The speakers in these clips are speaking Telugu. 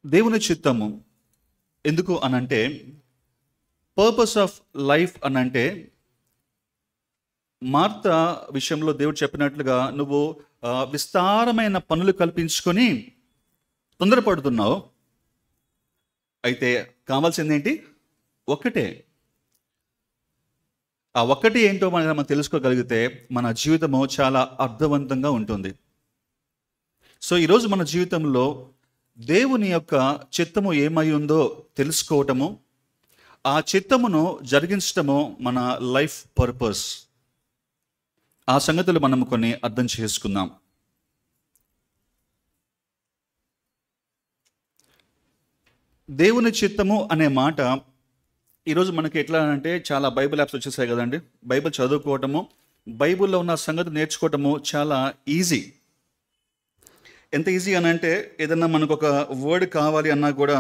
దేవుని చిత్తము ఎందుకు అనంటే, పర్పస్ ఆఫ్ లైఫ్ అనంటే, మార్త విషయంలో దేవుడు చెప్పినట్లుగా నువ్వు విస్తారమైన పనులు కల్పించుకొని తొందరపడుతున్నావు. అయితే కావాల్సింది ఏంటి? ఒక్కటే. ఆ ఒక్కటి ఏంటో మనం తెలుసుకోగలిగితే మన జీవితము చాలా అర్థవంతంగా ఉంటుంది. సో ఈరోజు మన జీవితంలో దేవుని యొక్క చిత్తము ఏమై ఉందో తెలుసుకోవటము, ఆ చిత్తమును జరిగించటము మన లైఫ్ పర్పస్. ఆ సంగతులు మనం కొన్ని అర్థం చేసుకుందాం. దేవుని చిత్తము అనే మాట ఈరోజు మనకి ఎట్లా అంటే, చాలా బైబిల్ యాప్స్ వచ్చేసాయి కదండి. బైబిల్ చదువుకోవటము, బైబిల్లో ఉన్న సంగతి నేర్చుకోవటము చాలా ఈజీ. ఎంత ఈజీ అని అంటే, ఏదన్నా మనకు ఒక వర్డ్ కావాలి అన్నా కూడా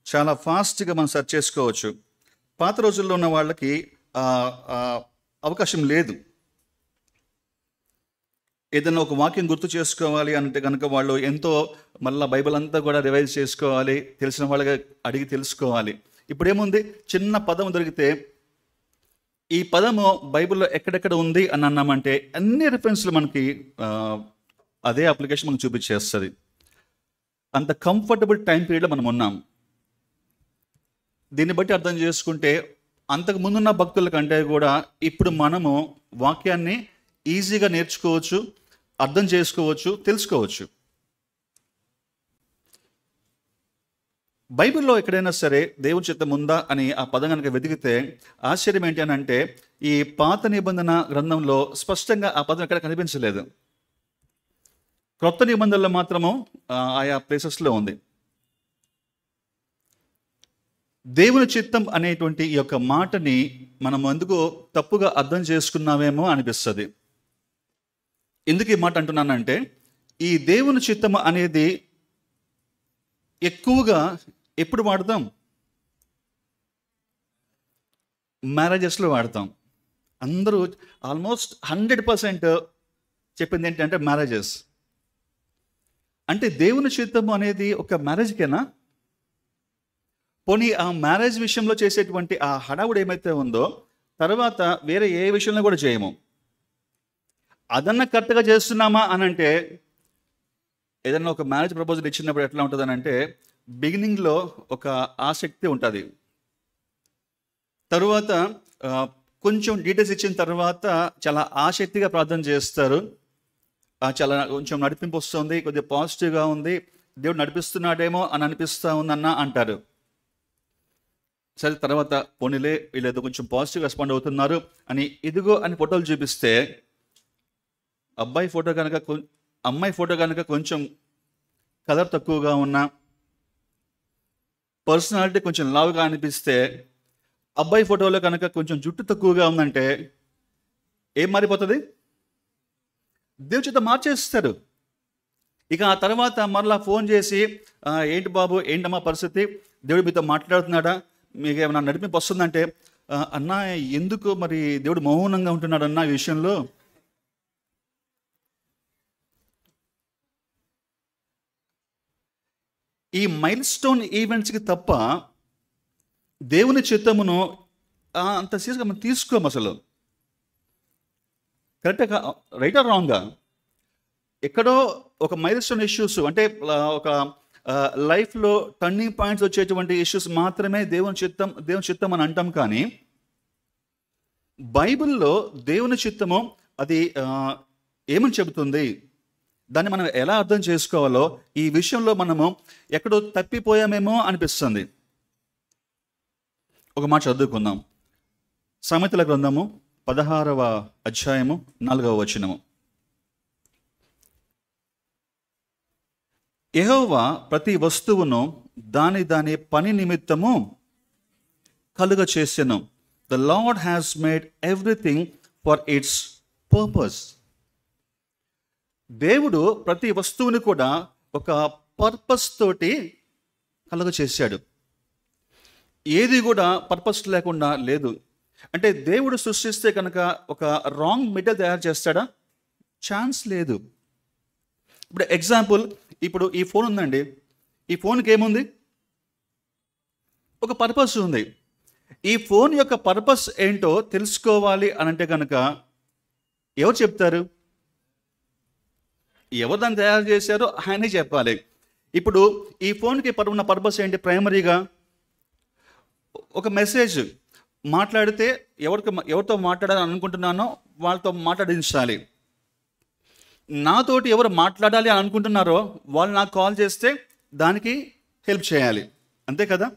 చాలా ఫాస్ట్గా మనం సెర్చ్ చేసుకోవచ్చు. పాత రోజుల్లో ఉన్న వాళ్ళకి అవకాశం లేదు. ఏదైనా ఒక వాక్యం గుర్తు చేసుకోవాలి అంటే కనుక వాళ్ళు ఎంతో మళ్ళీ బైబిల్ అంతా కూడా రివైజ్ చేసుకోవాలి, తెలిసిన వాళ్ళగా అడిగి తెలుసుకోవాలి. ఇప్పుడు ఏముంది, చిన్న పదం దొరికితే ఈ పదము బైబిల్లో ఎక్కడెక్కడ ఉంది అని అన్నామంటే అన్ని రిఫరెన్స్లు మనకి అదే అప్లికేషన్ మనకు చూపించేస్తుంది. అంత కంఫర్టబుల్ టైం పీరియడ్లో మనం ఉన్నాం. దీన్ని బట్టి అర్థం చేసుకుంటే అంతకు ముందున్న భక్తుల కంటే కూడా ఇప్పుడు మనము వాక్యాన్ని ఈజీగా నేర్చుకోవచ్చు, అర్థం చేసుకోవచ్చు, తెలుసుకోవచ్చు. బైబిల్లో ఎక్కడైనా సరే దేవుని చిత్తం ఉందా అని ఆ పదం కనుక వెతికితే ఆశ్చర్యం ఏంటి అని అంటే, ఈ పాత నిబంధన గ్రంథంలో స్పష్టంగా ఆ పదం ఎక్కడ కనిపించలేదు. క్రొత్త నిబంధనలో మాత్రము ఆయా ప్లేసెస్లో ఉంది. దేవుని చిత్తం అనేటువంటి ఈ యొక్క మాటని మనం ఎందుకు తప్పుగా అర్థం చేసుకున్నామేమో అనిపిస్తుంది. ఎందుకు ఈ మాట అంటున్నానంటే, ఈ దేవుని చిత్తం అనేది ఎక్కువగా ఎప్పుడు వాడతాం? మ్యారేజెస్లో వాడతాం. అందరూ ఆల్మోస్ట్ 100% చెప్పింది ఏంటంటే మ్యారేజెస్. అంటే దేవుని చిత్తము అనేది ఒక మ్యారేజ్కేనా? పోనీ ఆ మ్యారేజ్ విషయంలో చేసేటువంటి ఆ హడావుడు ఏమైతే ఉందో తర్వాత వేరే ఏ విషయంలో కూడా చేయము. అదన్నా కరెక్ట్గా చేస్తున్నామా అని అంటే, ఏదన్నా ఒక మ్యారేజ్ ప్రపోజల్ ఇచ్చినప్పుడు ఎట్లా ఉంటుంది అని అంటే, బిగినింగ్లో ఒక ఆసక్తి ఉంటుంది. తరువాత కొంచెం డీటెయిల్స్ ఇచ్చిన తర్వాత చాలా ఆసక్తిగా ప్రార్థన చేస్తారు. చాలా కొంచెం నడిపింపు వస్తుంది, కొద్దిగా పాజిటివ్గా ఉంది, దేవుడు నడిపిస్తున్నాడేమో అని అనిపిస్తూ ఉందన్న అంటారు. సరే, తర్వాత పోనీలే వీళ్ళేదో కొంచెం పాజిటివ్ రెస్పాండ్ అవుతున్నారు అని ఇదిగో అని ఫోటోలు చూపిస్తే, అమ్మాయి ఫోటో కనుక కొంచెం కలర్ తక్కువగా ఉన్నా, పర్సనాలిటీ కొంచెం లావుగా అనిపిస్తే, అబ్బాయి ఫోటోలో కనుక కొంచెం జుట్టు తక్కువగా ఉందంటే ఏం మారిపోతుంది? దేవుని చిత్తం మార్చేస్తారు. ఇక ఆ తర్వాత మరలా ఫోన్ చేసి, ఏంటి బాబు, ఏంటమ్మా పరిస్థితి, దేవుడు మీతో మాట్లాడుతున్నాడా, మీకు ఏమైనా నడిపింపు వస్తుందంటే, అన్నా ఎందుకు మరి దేవుడు మౌనంగా ఉంటున్నాడు అన్న ఈ విషయంలో? ఈ మైల్ స్టోన్ ఈవెంట్స్కి తప్ప దేవుని చిత్తమును అంత సీరియస్గా మనం తీసుకోము అసలు. కరెక్ట్గా, రైటా రాంగా, ఎక్కడో ఒక మైల్ స్టోన్ ఇష్యూస్ అంటే ఒక లైఫ్లో టర్నింగ్ పాయింట్స్ వచ్చేటువంటి ఇష్యూస్ మాత్రమే దేవుని చిత్తం అని అంటాం. కానీ బైబిల్లో దేవుని చిత్తము అది ఏమని చెబుతుంది, దాన్ని మనం ఎలా అర్థం చేసుకోవాలో ఈ విషయంలో మనము ఎక్కడో తప్పిపోయామేమో అనిపిస్తుంది. ఒక మాట చదువుకుందాం. సామెతల గ్రంథము 16వ అధ్యాయము 4వ వచనము. యెహోవా ప్రతి వస్తువును దాని దాని పని నిమిత్తము కలుగ చేసెను. The lord has made everything for it's purpose. దేవుడు ప్రతి వస్తువుని కూడా ఒక పర్పస్ తోటి కలుగ చేశాడు. ఏది కూడా పర్పస్ లేకుండా లేదు. అంటే దేవుడు సృష్టిస్తే కనుక ఒక రాంగ్ మెటీరియల్ తయారు చేస్తాడా? ఛాన్స్ లేదు. ఇప్పుడు ఎగ్జాంపుల్, ఇప్పుడు ఈ ఫోన్ ఉందండి. ఈ ఫోన్కి ఏముంది? ఒక పర్పస్ ఉంది. ఈ ఫోన్ యొక్క పర్పస్ ఏంటో తెలుసుకోవాలి అని అంటే కనుక ఎవరు చెప్తారు? ఎవరు దాన్ని తయారు చేశారో ఆయనే చెప్పాలి. ఇప్పుడు ఈ ఫోన్కి ఉన్న పర్పస్ ఏంటి? ప్రైమరీగా ఒక మెసేజ్ మాట్లాడితే ఎవరితో మాట్లాడాలని అనుకుంటున్నానో వాళ్ళతో మాట్లాడించాలి. నాతోటి ఎవరు మాట్లాడాలి అని అనుకుంటున్నారో వాళ్ళు నాకు కాల్ చేస్తే దానికి హెల్ప్ చేయాలి. అంతే కదా?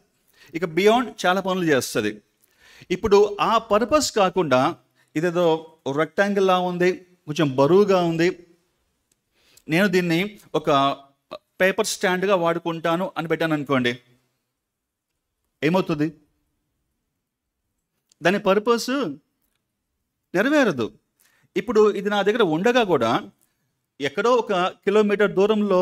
ఇక బియాండ్ చాలా పనులు చేస్తుంది. ఇప్పుడు ఆ పర్పస్ కాకుండా ఇదేదో రెక్టాంగిల్లా ఉంది, కొంచెం బరువుగా ఉంది, నేను దీన్ని ఒక పేపర్ స్టాండ్గా వాడుకుంటాను అని పెట్టాను అనుకోండి, ఏమవుతుంది? దాని పర్పస్ నెరవేరదు. ఇప్పుడు ఇది నా దగ్గర ఉండగా కూడా ఎక్కడో ఒక కిలోమీటర్ దూరంలో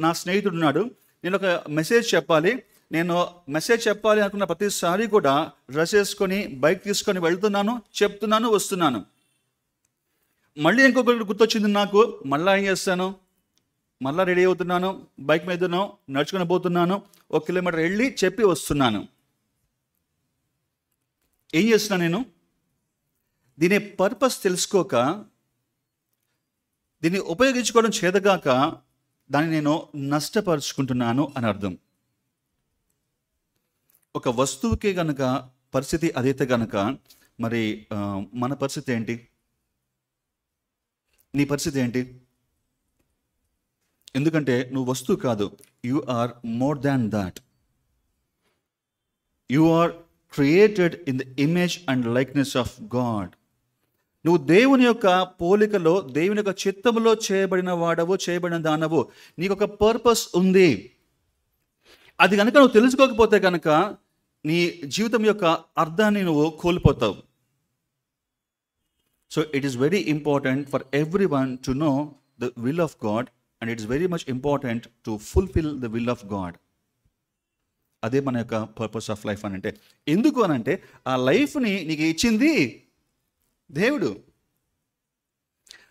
నా స్నేహితుడు ఉన్నాడు, నేను ఒక మెసేజ్ చెప్పాలి. నేను మెసేజ్ చెప్పాలి అనుకున్న ప్రతిసారి కూడా డ్రెస్ వేసుకొని బైక్ తీసుకొని వెళ్తున్నాను, చెప్తున్నాను, వస్తున్నాను. మళ్ళీ ఇంకొకటి గుర్తొచ్చింది నాకు, మళ్ళీ ఏం చేస్తాను? మళ్ళీ రెడీ అవుతున్నాను, బైక్ మీదనో నడుచుకొని పోతున్నాను, 1 కిలోమీటర్ వెళ్ళి చెప్పి వస్తున్నాను. ఏం చేస్తున్నాను నేను? దీని పర్పస్ తెలుసుకోక, దీన్ని ఉపయోగించుకోవడం చేతగాక దాన్ని నేను నష్టపరుచుకుంటున్నాను అని అర్థం. ఒక వస్తువుకి గనక పరిస్థితి అదైతే గనక మరి మన పరిస్థితి ఏంటి? నీ పరిస్థితి ఏంటి? ఎందుకంటే నువ్వు వస్తువు కాదు, you are more than that. You are created in the image and likeness of God. నువ్వు దేవుని యొక్క పోలికలో, దేవుని యొక్క చిత్తములో చేయబడిన వాడవు, చేయబడిన దానవు. నీకు ఒక పర్పస్ ఉంది. అది కనుక నువ్వు తెలుసుకోకపోతే కనుక నీ జీవితం యొక్క అర్థాన్ని నువ్వు కోల్పోతావు. So it is very important for everyone to know the will of God, and it is very much important to fulfil the will of God. అదే మన యొక్క పర్పస్ ఆఫ్ లైఫ్ అని అంటే. ఎందుకు అని అంటే ఆ లైఫ్ని నీకు ఇచ్చింది దేవుడు.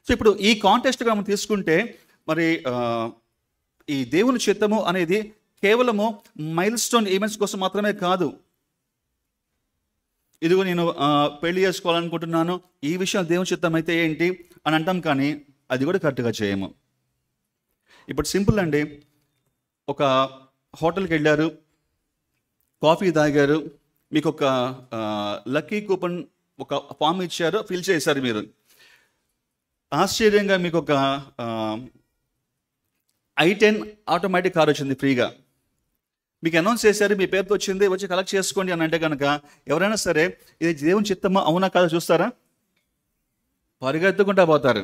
సో ఇప్పుడు ఈ కాంటెస్ట్గా మనం తీసుకుంటే మరి ఈ దేవుని చిత్తము అనేది కేవలము మైల్ స్టోన్ ఈవెంట్స్ కోసం మాత్రమే కాదు. ఇదిగో నేను పెళ్లి చేసుకోవాలనుకుంటున్నాను, ఈ విషయం దేవుని చిత్తం అయితే ఏంటి అని అంటాం, కానీ అది కూడా కరెక్ట్గా చేయము. ఇప్పుడు సింపుల్ అండి, ఒక హోటల్కి వెళ్ళారు, కాఫీ తాగారు, మీకు ఒక లక్కీ కూపన్ ఒక ఫామ్ ఇచ్చారు, ఫిల్ చేశారు. మీరు ఆశ్చర్యంగా మీకు ఒక i10 ఆటోమేటిక్ కార్ వచ్చింది ఫ్రీగా. మీకు అనౌన్స్ చేశారు, మీ పేరుతో వచ్చింది, వచ్చి కలెక్ట్ చేసుకోండి అని అంటే కనుక ఎవరైనా సరే ఇది దేవుని చిత్తమా అవునా కాదా చూస్తారా? పరిగెత్తుకుంటా పోతారు.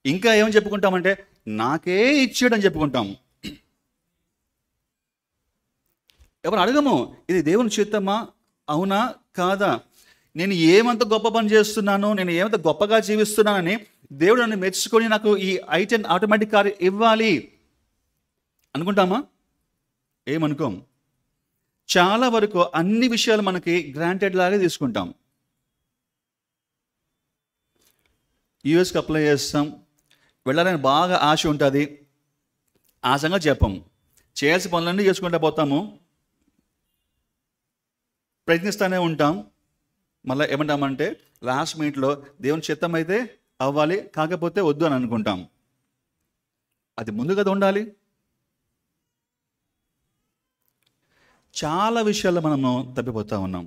ఇంకా ఏమని చెప్పుకుంటామంటే నాకే ఇచ్చాడని చెప్పుకుంటాం. ఎవరు అడగము ఇది దేవుని చిత్తమా అవునా కాదా. నేను ఏమంత గొప్ప పని చేస్తున్నాను, నేను ఏమంత గొప్పగా జీవిస్తున్నానని దేవుడు నన్ను మెచ్చుకొని నాకు ఈ i10 ఆటోమేటిక్ కార్ ఇవ్వాలి అనుకుంటామా? ఏమనుకోం. చాలా వరకు అన్ని విషయాలు మనకి గ్రాంటెడ్ లాగే తీసుకుంటాం. యూఎస్కి అప్లై చేస్తాం, వెళ్ళాలని బాగా ఆశ ఉంటుంది, ఆ సంగతి చెప్పం, చేయాల్సిన పనులన్నీ చేసుకుంటూ పోతాము, ప్రయత్నిస్తూనే ఉంటాం. మళ్ళీ ఏమంటామంటే లాస్ట్ మినిట్లో దేవుని చిత్తం అయితే అవ్వాలి, కాకపోతే వద్దు అని అనుకుంటాం. అది ముందు కదా ఉండాలి. చాలా విషయాల్లో మనము తప్పిపోతూ ఉన్నాం.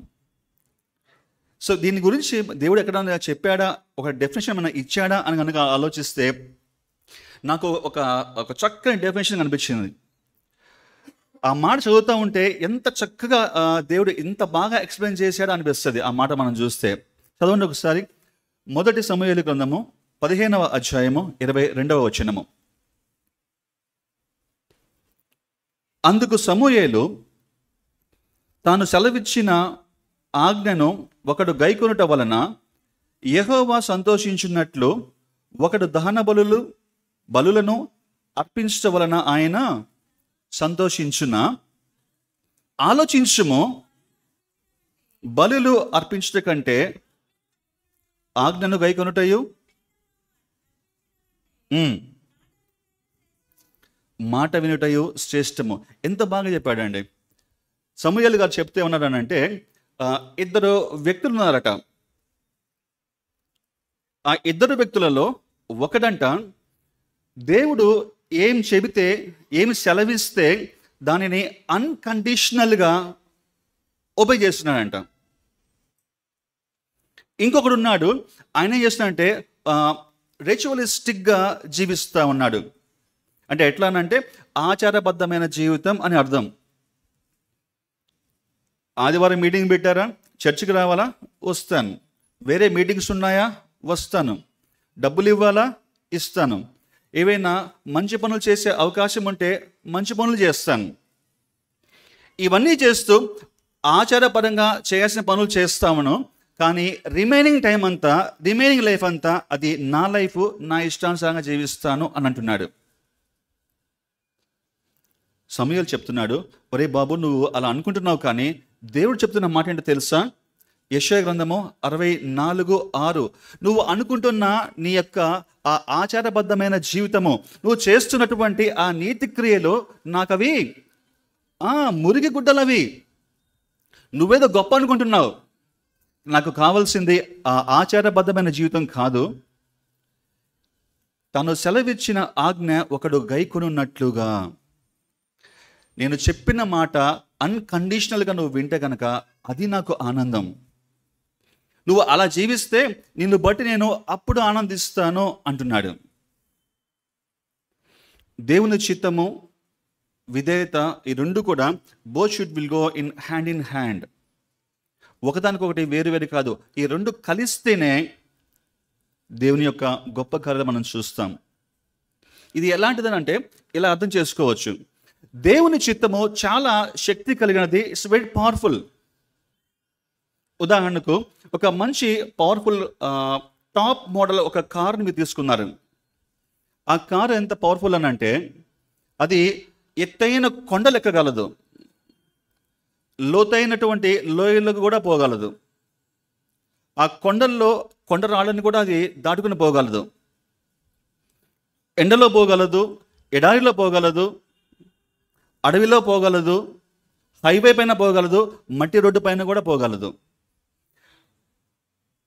సో దీని గురించి దేవుడు ఎక్కడైనా చెప్పాడా, ఒక డెఫినేషన్ ఏమైనా ఇచ్చాడా అని కనుక ఆలోచిస్తే నాకు ఒక చక్కని డెఫినేషన్ కనిపించింది. ఆ మాట చదువుతూ ఉంటే ఎంత చక్కగా దేవుడు ఇంత బాగా ఎక్స్ప్లెయిన్ చేశాడో అనిపిస్తుంది ఆ మాట మనం చూస్తే. చదవండి ఒకసారి. 1 సమూయేలు గ్రంథము 15వ అధ్యాయము 22వ వచనము. అందుకు సమూయేలు తాను సెలవిచ్చిన ఆజ్ఞను ఒకడు గైకొనుట వలన యెహోవా సంతోషించున్నట్లు ఒకడు దహన బలులను అర్పించటం వలన ఆయన సంతోషించున. ఆలోచించుము, బలులు అర్పించుట కంటే ఆజ్ఞను గైకొనుటయు మాట వినుటయు శ్రేష్టము. ఎంత బాగా చెప్పాడండి. సమూయేలు గారు చెప్తే ఉన్నారనంటే, ఇద్దరు వ్యక్తులు ఉన్నారట. ఆ ఇద్దరు వ్యక్తులలో ఒకడంట దేవుడు ఏం చెబితే, ఏం సెలవిస్తే దానిని అన్కండిషనల్గా ఒబే చేస్తున్నాడంట. ఇంకొకడు ఉన్నాడు, ఆయన ఏం చేస్తున్నాడంటే రిచువలిస్టిక్గా జీవిస్తూ ఉన్నాడు. అంటే ఎట్లా అంటే ఆచారబద్ధమైన జీవితం అని అర్థం. ఆదివారం మీటింగ్ పెట్టారా, చర్చికి రావాలా, వస్తాను. వేరే మీటింగ్స్ ఉన్నాయా, వస్తాను. డబ్బులు ఇవ్వాలా, ఇస్తాను. ఏవైనా మంచి పనులు చేసే అవకాశం ఉంటే మంచి పనులు చేస్తాను. ఇవన్నీ చేస్తూ ఆచారపరంగా చేయాల్సిన పనులు చేస్తామను. కానీ రిమైనింగ్ లైఫ్ అంతా అది నా లైఫ్, నా ఇష్టానుసారంగా జీవిస్తాను అని అంటున్నాడు. సమూయేలు చెప్తున్నాడు, ఒరే బాబు, నువ్వు అలా అనుకుంటున్నావు, కానీ దేవుడు చెప్తున్న మాట ఏంటో తెలుసా? యెషయా గ్రంథము 64:6. నువ్వు అనుకుంటున్న నీ యొక్క ఆ ఆచారబద్ధమైన జీవితము, నువ్వు చేస్తున్నటువంటి ఆ నీతి క్రియలు నాకవి మురికి గుడ్డలవి. నువ్వేదో గొప్ప అనుకుంటున్నావు. నాకు కావాల్సింది ఆ ఆచారబద్ధమైన జీవితం కాదు. తను సెలవిచ్చిన ఆజ్ఞ ఒకడు గైకొనున్నట్లుగా, నేను చెప్పిన మాట అన్కండిషనల్గా నువ్వు వింటే కనుక అది నాకు ఆనందం. నువ్వు అలా జీవిస్తే నిన్ను బట్టి నేను అప్పుడు ఆనందిస్తాను అంటున్నాడు. దేవుని చిత్తము, విధేయత, ఈ రెండు కూడా both should will go in hand. ఒకదానికొకటి వేరు కాదు. ఈ రెండు కలిస్తేనే దేవుని యొక్క గొప్ప కార్యం మనం చూస్తాం. ఇది ఎలాంటిదని అంటే ఇలా అర్థం చేసుకోవచ్చు. దేవుని చిత్తము చాలా శక్తి కలిగినది. It's very powerful. ఉదాహరణకు ఒక మంచి పవర్ఫుల్ టాప్ మోడల్ ఒక కారుని మీరు తీసుకున్నారు. ఆ కారు ఎంత పవర్ఫుల్ అని అంటే అది ఎత్తైన కొండలు ఎక్కగలదు, లోతైనటువంటి లోయలకు కూడా పోగలదు. ఆ కొండ రాళ్ళని కూడా అది దాటుకుని పోగలదు. ఎండలో పోగలదు, ఎడారిలో పోగలదు, అడవిలో పోగలదు, హైవే పైన పోగలదు, మట్టి రోడ్డు పైన కూడా పోగలదు.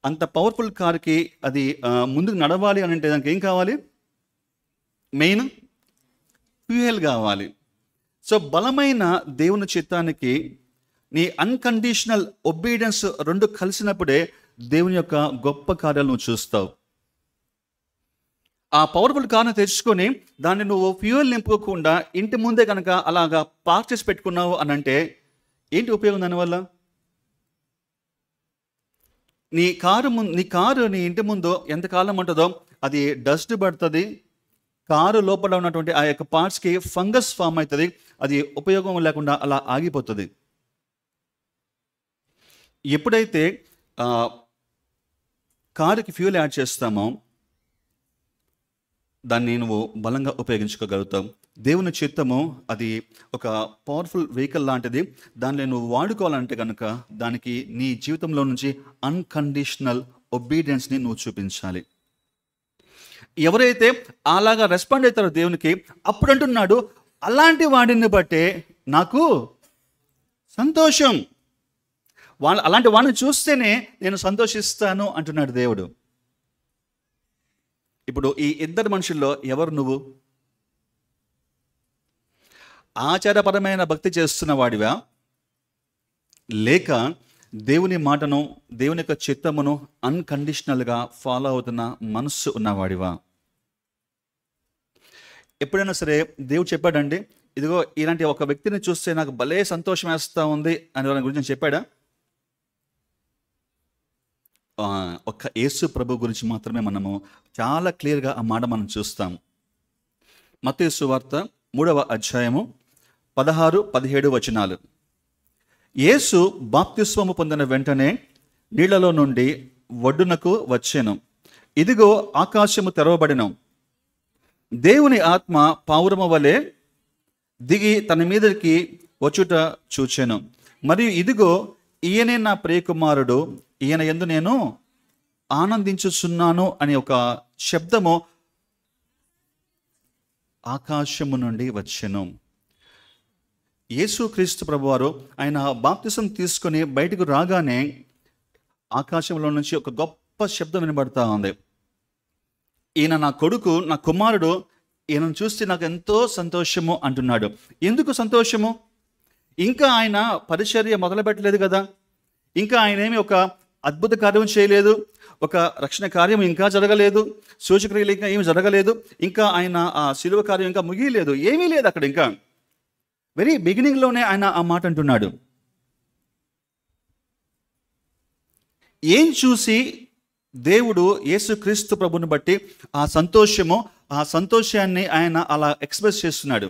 అంత పవర్ఫుల్ కార్కి అది ముందుకు నడవాలి అని అంటే దానికి ఏం కావాలి? మెయిన్ ఫ్యూయల్ కావాలి. సో బలమైన దేవుని చిత్తానికి నీ అన్కండిషనల్ ఒబీడియన్స్ రెండు కలిసినప్పుడే దేవుని యొక్క గొప్ప కార్యాలు నువ్వు చూస్తావు. ఆ పవర్ఫుల్ కార్ను తెచ్చుకొని దాన్ని నువ్వు ఫ్యూయల్ నింపుకోకుండా ఇంటి ముందే కనుక అలాగా పార్క్ చేసి పెట్టుకున్నావు అని అంటే ఏంటి ఉపయోగం దానివల్ల? నీ కారు నీ ఇంటి ముందు ఎంతకాలం ఉంటుందో అది డస్ట్ పడుతుంది. కారు లోపల ఉన్నటువంటి ఆ యొక్క పార్ట్స్కి ఫంగస్ ఫామ్ అవుతుంది. అది ఉపయోగం లేకుండా అలా ఆగిపోతుంది. ఎప్పుడైతే కారుకి ఫ్యూయల్ యాడ్ చేస్తామో దాన్ని నువ్వు బలంగా ఉపయోగించుకోగలుగుతావు. దేవుని చిత్తము అది ఒక పవర్ఫుల్ వెహికల్ లాంటిది. దాన్ని నువ్వు వాడుకోవాలంటే కనుక దానికి నీ జీవితంలో నుంచి అన్కండిషనల్ ఒబీడియన్స్ని నువ్వు చూపించాలి. ఎవరైతే అలాగా రెస్పాండ్ అవుతారో దేవునికి, అప్పుడు అంటున్నాడు, అలాంటి వాడిని బట్టే నాకు సంతోషం. అలాంటి వాడిని చూస్తేనే నేను సంతోషిస్తాను అంటున్నాడు దేవుడు. ఇప్పుడు ఈ ఇద్దరు మనుషుల్లో ఎవరు నువ్వు? ఆచారపరమైన భక్తి చేస్తున్న వాడివా, లేక దేవుని మాటను, దేవుని యొక్క చిత్తమును అన్కండిషనల్గా ఫాలో అవుతున్న మనస్సు ఉన్నవాడివా? ఎప్పుడైనా సరే దేవుడు చెప్పాడండి, ఇదిగో ఇలాంటి ఒక వ్యక్తిని చూస్తే నాకు భలే సంతోషం వేస్తూ ఉంది అని దాని గురించి చెప్పాడా? ఒక్క యేసు ప్రభు గురించి మాత్రమే మనము చాలా క్లియర్గా ఆ మాట మనం చూస్తాం. మత్తయి సువార్త 3వ అధ్యాయము 16-17 వచనాలు. యేసు బాప్తిస్మము పొందిన వెంటనే నీళ్లలో నుండి ఒడ్డునకు వచ్చెను. ఇదిగో ఆకాశము తెరవబడెను. దేవుని ఆత్మ పావురము వలె దిగి తన మీదకి వచ్చుట చూచెను. మరియు ఇదిగో ఈయనే నా ప్రియకుమారుడు, ఈయన యందు నేను ఆనందించుచున్నాను అని ఒక శబ్దము ఆకాశము నుండి వచ్చెను. యేసుక్రీస్తు ప్రభువారు ఆయన బాప్తిసం తీసుకొని బయటకు రాగానే ఆకాశంలో నుంచి ఒక గొప్ప శబ్దం వినబడతా ఉంది. ఈయన నా కొడుకు, నా కుమారుడు, ఈయనను చూస్తే నాకు ఎంతో సంతోషము అంటున్నాడు. ఎందుకు సంతోషము? ఇంకా ఆయన పరిచర్య మొదలు పెట్టలేదు కదా, ఇంకా ఆయన ఏమి ఒక అద్భుత కార్యం చేయలేదు, ఒక రక్షణ కార్యం ఇంకా జరగలేదు, సూచక్రియలు ఇంకా ఏమి జరగలేదు, ఇంకా ఆయన ఆ శిలువ కార్యం ఇంకా ముగియలేదు, ఏమీ లేదు అక్కడ. ఇంకా వెరీ బిగినింగ్లోనే ఆయన ఆ మాట అంటున్నాడు. ఏం చూసి దేవుడు యేసుక్రీస్తు ప్రభుని బట్టి ఆ సంతోషాన్ని ఆయన అలా ఎక్స్ప్రెస్ చేస్తున్నాడు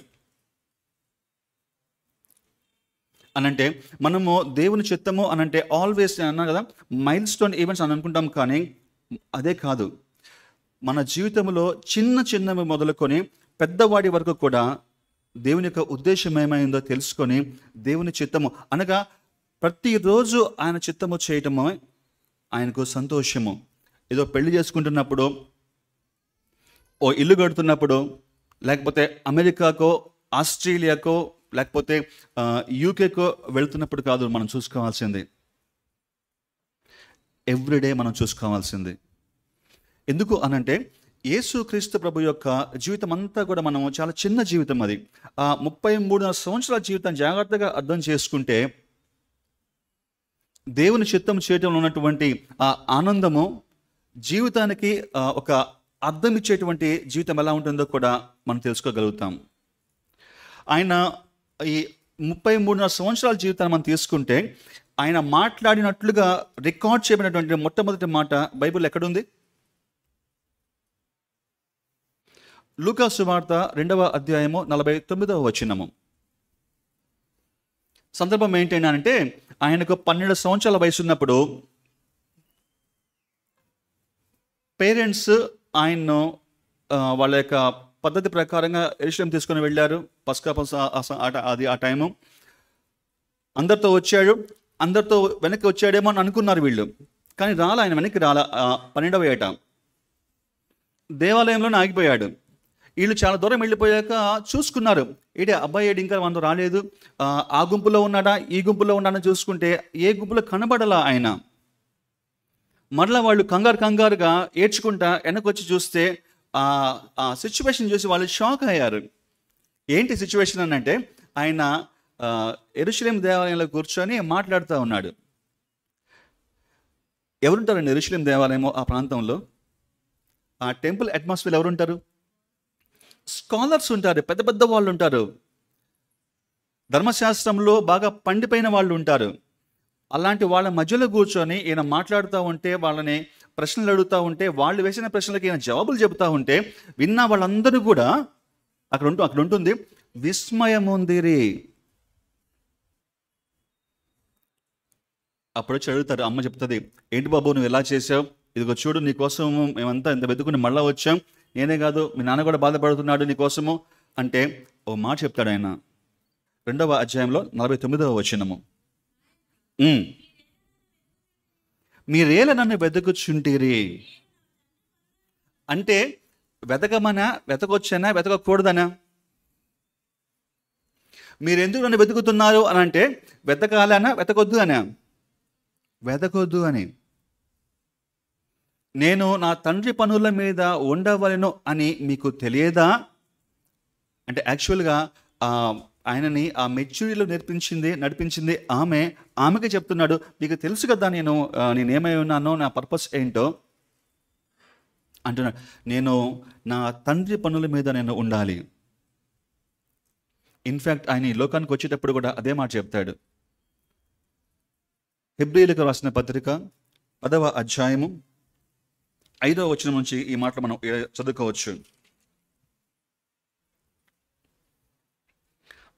అనంటే, మనము దేవుని చిత్తము అనంటే ఆల్వేస్ అన్నా కదా, మైల్ స్టోన్ ఈవెంట్స్ అని అనుకుంటాం. కానీ అదే కాదు, మన జీవితంలో చిన్నవి మొదలుకొని పెద్దవాడి వరకు కూడా దేవుని యొక్క ఉద్దేశం ఏమైందో తెలుసుకొని దేవుని చిత్తము అనగా ప్రతిరోజు ఆయన చిత్తము చేయటము ఆయనకు సంతోషము. ఏదో పెళ్లి చేసుకుంటున్నప్పుడు, ఓ ఇల్లు కడుతున్నప్పుడు, లేకపోతే అమెరికాకో, ఆస్ట్రేలియాకో, లేకపోతే యూకేకో వెళ్తున్నప్పుడు కాదు మనం చూసుకోవాల్సింది. ఎవ్రీడే మనం చూసుకోవాల్సింది. ఎందుకు అనంటే, యేసుక్రీస్తు ప్రభు యొక్క జీవితం అంతా కూడా మనము చాలా చిన్న జీవితం అది. ఆ 33 సంవత్సరాల జీవితం జాగ్రత్తగా అర్థం చేసుకుంటే దేవుని చిత్తం చేయటంలో ఉన్నటువంటి ఆ ఆనందము, జీవితానికి ఒక అర్థం ఇచ్చేటువంటి జీవితం ఎలా ఉంటుందో కూడా మనం తెలుసుకోగలుగుతాం. ఆయన ఈ 33 సంవత్సరాల జీవితాన్ని మనం తీసుకుంటే ఆయన మాట్లాడినట్లుగా రికార్డ్ చేయబడినటువంటి మొట్టమొదటి మాట బైబిల్ ఎక్కడుంది? లూకా సువార్త 2వ అధ్యాయము 49వ వచనము. సందర్భం ఏంటంటే, ఆయనకు 12 సంవత్సరాల వయసు ఉన్నప్పుడు పేరెంట్స్ ఆయన్ను వాళ్ళ యొక్క పద్ధతి ప్రకారంగా యెరూషలేము తీసుకొని వెళ్ళారు. పస్కా అది ఆ టైము. అందరితో వచ్చాడు, అందరితో వెనక్కి వచ్చాడేమో అని అనుకున్నారు వీళ్ళు. కానీ ఆయన వెనక్కి 12వ ఏట దేవాలయంలోనే ఆగిపోయాడు. వీళ్ళు చాలా దూరం వెళ్ళిపోయాక చూసుకున్నారు, అబ్బాయి ఇంకా మనతో రాలేదు, ఆ గుంపులో ఉన్నాడా, ఈ గుంపులో ఉన్నాడని చూసుకుంటే ఏ గుంపులో కనబడలా ఆయన. మరలా వాళ్ళు కంగారుగా ఏడ్చుకుంటా వెనకొచ్చి చూస్తే ఆ సిచ్యువేషన్ చూసి వాళ్ళు షాక్ అయ్యారు. ఏంటి సిచ్యువేషన్ అని అంటే, ఆయన యెరూషలేము దేవాలయంలో కూర్చొని మాట్లాడుతూ ఉన్నాడు. ఎవరుంటారండి యెరూషలేము దేవాలయము ఆ ప్రాంతంలో? ఆ టెంపుల్ అట్మాస్ఫియర్ ఎవరుంటారు? స్కాలర్స్ ఉంటారు, పెద్ద వాళ్ళు ఉంటారు, ధర్మశాస్త్రంలో బాగా పండిపోయిన వాళ్ళు ఉంటారు. అలాంటి వాళ్ళ మధ్యలో కూర్చొని ఈయన మాట్లాడుతూ ఉంటే, వాళ్ళని ప్రశ్నలు అడుగుతూ ఉంటే, వాళ్ళు వేసిన ప్రశ్నలకి ఈయన జవాబులు చెబుతూ ఉంటే విన్న వాళ్ళందరూ కూడా అక్కడ ఉంటుంది విస్మయముందిరి. అప్పుడు వచ్చి అడుగుతారు, అమ్మ చెప్తుంది, ఏంటి బాబు నువ్వు ఎలా చేసావు, ఇదిగో చూడు నీకోసం మేమంతా ఇంత వెతుకుని మళ్ళా వచ్చాం, నేనే కాదు మీ నాన్న కూడా బాధపడుతున్నాడు నీకోసము అంటే ఓ మాట చెప్తాడు ఆయన 2వ అధ్యాయంలో 49వ వచనము. మీరేల నన్ను వెతుకుచుంటిరి అంటే, వెతకమనా, వెతకొచ్చనా, వెతకకూడదనా? మీరెందుకు నన్ను వెతుకుతున్నారు అని అంటే, వెతకాలనా వెతకొద్దు అనా? వెతకొద్దు అని. నేను నా తండ్రి పనుల మీద ఉండవలను అని మీకు తెలియదా అంటే, యాక్చువల్గా ఆయనని ఆ మెచ్యూరిటీలో నడిపించింది ఆమెకి చెప్తున్నాడు, మీకు తెలుసు కదా నేనేమై ఉన్నానో, నా పర్పస్ ఏంటో అంటున్నాడు. నేను నా తండ్రి పనుల మీద నేను ఉండాలి. ఇన్ఫ్యాక్ట్ ఆయన ఈ లోకానికి వచ్చేటప్పుడు కూడా అదే మాట చెప్తాడు. హెబ్రీయులకు రాసిన పత్రిక 10వ అధ్యాయము 5వ వచనం నుంచి ఈ మాటలు మనం చదువుకోవచ్చు.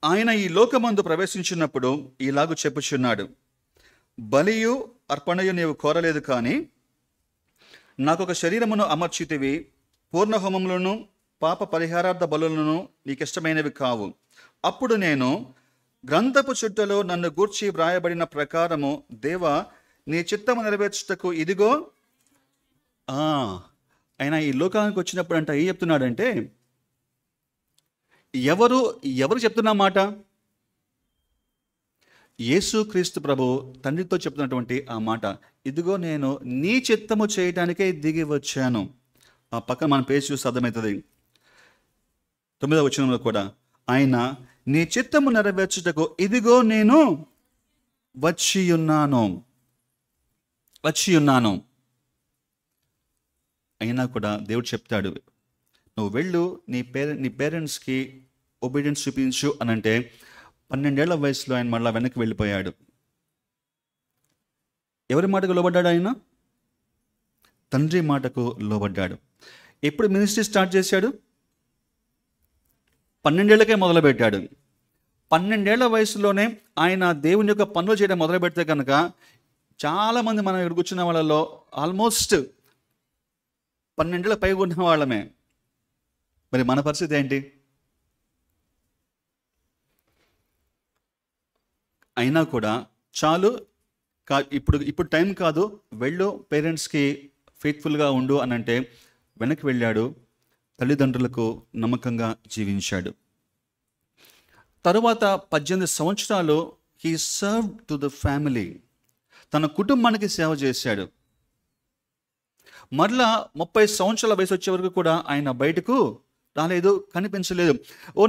ఆయన ఈ లోకమందు ప్రవేశించినప్పుడు ఇలాగు చెప్పుచున్నాడు, బలియు అర్పణయు నీవు కోరలేదు, కానీ నాకొక శరీరమును అమర్చితివి, పూర్ణ హోమములను పాప పరిహారార్థ బలులను నీకిష్టమైనవి కావు. అప్పుడు నేను గ్రంథపు చుట్టలో నన్ను గూర్చి వ్రాయబడిన ప్రకారము దేవా నీ చిత్తము నెరవేర్చుటకు ఇదిగో. ఆయన ఈ లోకానికి వచ్చినప్పుడు ఏం చెప్తున్నాడంటే, ఎవరు ఎవరు చెప్తున్న మాట? యేసుక్రీస్తు ప్రభు తండ్రితో చెప్తున్నటువంటి ఆ మాట, ఇదిగో నేను నీ చిత్తము చేయడానికే దిగి వచ్చాను. ఆ పక్కన మన పేజ్ చూసి అర్థమవుతుంది. 9వ వచనంలో కూడా ఆయన నీ చిత్తము నెరవేర్చుటకు ఇదిగో నేను వచ్చి ఉన్నాను. అయినా కూడా దేవుడు చెప్తాడు, నువ్వు వెళ్ళు, నీ పేరెంట్స్కి ఒబీడియన్స్ చూపించు అని అంటే 12 ఏళ్ల వయసులో ఆయన మళ్ళీ వెనక్కి వెళ్ళిపోయాడు. ఎవరి మాటకు లోబడ్డాడు? ఆయన తండ్రి మాటకు లోబడ్డాడు. ఎప్పుడు మినిస్ట్రీ స్టార్ట్ చేశాడు? 12 ఏళ్ళకే మొదలుపెట్టాడు. 12 ఏళ్ల వయసులోనే ఆయన దేవుని యొక్క పనులు చేయడం మొదలు పెడితే కనుక చాలామంది మనం ఇక్కడ కూర్చున్న వాళ్ళలో ఆల్మోస్ట్ 12 ఏళ్ళ పైగా ఉన్న వాళ్ళమే. మరి మన పరిస్థితి ఏంటి? అయినా కూడా చాలు, ఇప్పుడు టైం కాదు, వెళ్ళు, పేరెంట్స్కి ఫెయిత్ఫుల్గా ఉండు అని అంటే వెనక్కి వెళ్ళాడు. తల్లిదండ్రులకు నమ్మకంగా జీవించాడు. తరువాత 18 సంవత్సరాలు he served to the family, తన కుటుంబానికి సేవ చేశాడు. మరలా 30 సంవత్సరాల వయసు వచ్చే వరకు కూడా ఆయన బయటకు రాలేదు, కనిపించలేదు.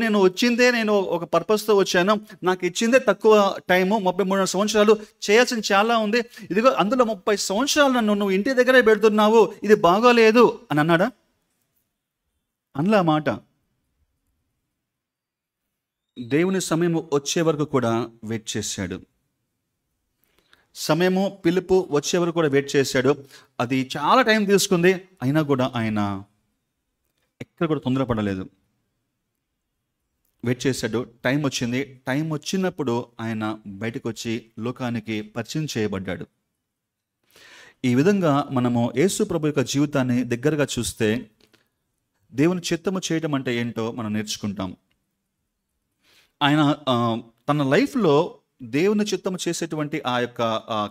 నేను ఒక పర్పస్తో వచ్చాను, నాకు ఇచ్చిందే తక్కువ టైము, 33 సంవత్సరాలు, చేయాల్సింది చాలా ఉంది, ఇదిగో అందులో 30 సంవత్సరాలు నువ్వు ఇంటి దగ్గరే పెడుతున్నావు, ఇది బాగోలేదు అని అన్నాడా? అనలా మాట. దేవుని సమయం వచ్చే వరకు కూడా వెయిట్ చేశాడు. సమయము పిలుపు వచ్చే వరకు కూడా వెయిట్ చేశాడు. అది చాలా టైం తీసుకుంది. అయినా కూడా ఆయన ఎక్కడ కూడా తొందరపడలేదు, వెయిట్ చేశాడు. టైం వచ్చింది. టైం వచ్చినప్పుడు ఆయన బయటకు వచ్చి లోకానికి పరిచయం చేయబడ్డాడు. ఈ విధంగా మనము యేసు ప్రభు యొక్క జీవితాన్ని దగ్గరగా చూస్తే దేవుని చిత్తము చేయటం అంటే ఏంటో మనం నేర్చుకుంటాం. ఆయన తన లైఫ్లో దేవుని చిత్తము చేసేటువంటి ఆ యొక్క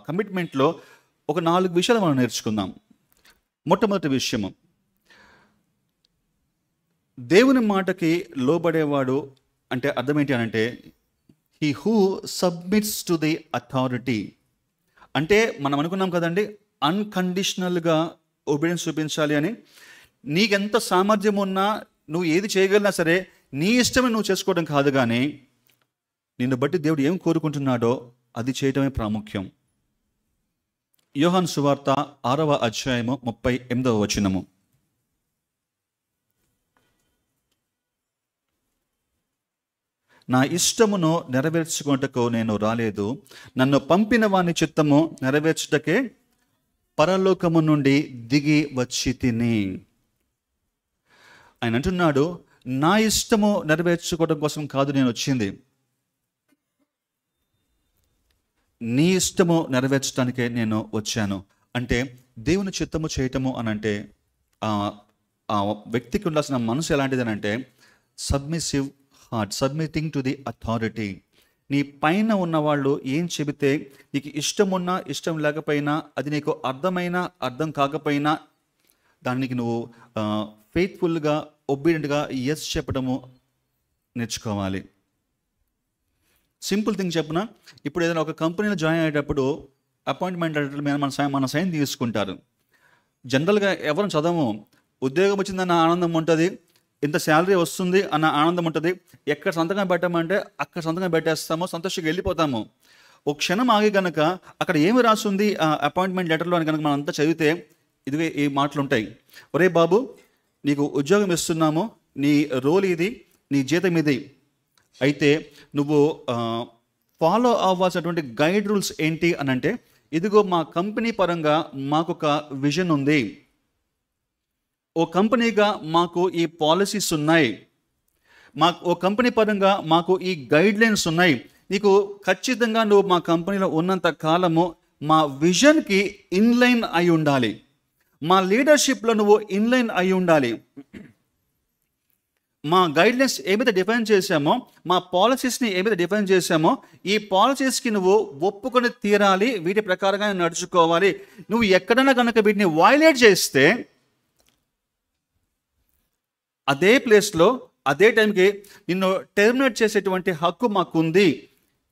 కమిట్మెంట్లో ఒక 4 విషయాలు మనం నేర్చుకుందాం. మొట్టమొదటి విషయము, దేవుని మాటకి లోబడేవాడు అంటే అర్థం ఏంటి అని అంటే, he who submits to the authority. అంటే మనం అనుకున్నాం కదండి, అన్కండిషనల్గా ఒబీడియన్స్ చూపించాలి అని. నీకెంత సామర్థ్యం ఉన్నా, నువ్వు ఏది చేయగలిగినా సరే నీ ఇష్టమే నువ్వు చేసుకోవడం కాదు, కానీ నిన్ను బట్టి దేవుడు ఏం కోరుకుంటున్నాడో అది చేయడమే ప్రాముఖ్యం. యోహాను సువార్త 6వ అధ్యాయము 38వ వచనము. నా ఇష్టమును నెరవేర్చుకుంటకు నేను రాలేదు, నన్ను పంపిన వాని చిత్తము నెరవేర్చుటకే పరలోకము నుండి దిగి వచ్చి తిని. ఆయన అంటున్నాడు, నా ఇష్టము నెరవేర్చుకోవడం కోసం కాదు నేను వచ్చింది, నీ ఇష్టము నెరవేర్చడానికే నేను వచ్చాను. అంటే దేవుని చిత్తము చేయటము అని అంటే ఆ వ్యక్తికి ఉండాల్సిన మనసు ఎలాంటిది అని అంటే submissive heart, submitting to the authority. నీ పైన ఉన్నవాళ్ళు ఏం చెబితే నీకు ఇష్టం ఉన్నా ఇష్టం లేకపోయినా, అది నీకు అర్థమైనా అర్థం కాకపోయినా దానికి నువ్వు ఫెయిత్ఫుల్గా ఒబీడియంట్గా ఎస్ చెప్పడము నేర్చుకోవాలి. సింపుల్ థింగ్ చెప్పిన, ఇప్పుడు ఏదైనా ఒక కంపెనీలో జాయిన్ అయ్యేటప్పుడు అపాయింట్మెంట్ మన సైన్ తీసుకుంటారు. జనరల్గా ఎవరు చదవము. ఉద్యోగం వచ్చిందన్న ఆనందం ఉంటుంది, ఇంత శాలరీ వస్తుంది అన్న ఆనందం ఉంటుంది. ఎక్కడ సంతకం పెట్టమంటే అక్కడ సంతకం పెట్టేస్తాము, సంతోషంగా వెళ్ళిపోతాము. ఒక క్షణం ఆగి కనుక అక్కడ ఏమి రాస్తుంది ఆ అపాయింట్మెంట్ లెటర్లో అని కనుక మనం అంతా చదివితే ఇదిగే ఈ మాటలు ఉంటాయి. ఒరే బాబు, నీకు ఉద్యోగం ఇస్తున్నాము, నీ రోల్ ఇది, నీ జీతం ఇది, అయితే నువ్వు ఫాలో అవ్వాల్సినటువంటి గైడ్ రూల్స్ ఏంటి అని అంటే, ఇదిగో మా కంపెనీ పరంగా మాకొక విజన్ ఉంది, ఓ కంపెనీగా మాకు ఈ పాలసీస్ ఉన్నాయి, ఓ కంపెనీ పరంగా మాకు ఈ గైడ్ లైన్స్ ఉన్నాయి, నీకు ఖచ్చితంగా నువ్వు మా కంపెనీలో ఉన్నంత కాలము మా విజన్కి ఇన్లైన్ అయి ఉండాలి, మా లీడర్షిప్లో నువ్వు ఇన్లైన్ అయి ఉండాలి, మా గైడ్లైన్స్ ఏమైతే డిఫైన్ చేశామో, మా పాలసీస్ని ఏమైతే డిఫైన్ చేశామో, ఈ పాలసీస్కి నువ్వు ఒప్పుకొని తీరాలి, వీటి ప్రకారంగా నడుచుకోవాలి. నువ్వు ఎక్కడైనా కనుక వీటిని వయలేట్ చేస్తే అదే ప్లేస్లో అదే టైంకి నిన్ను టెర్మినేట్ చేసేటువంటి హక్కు మాకుంది,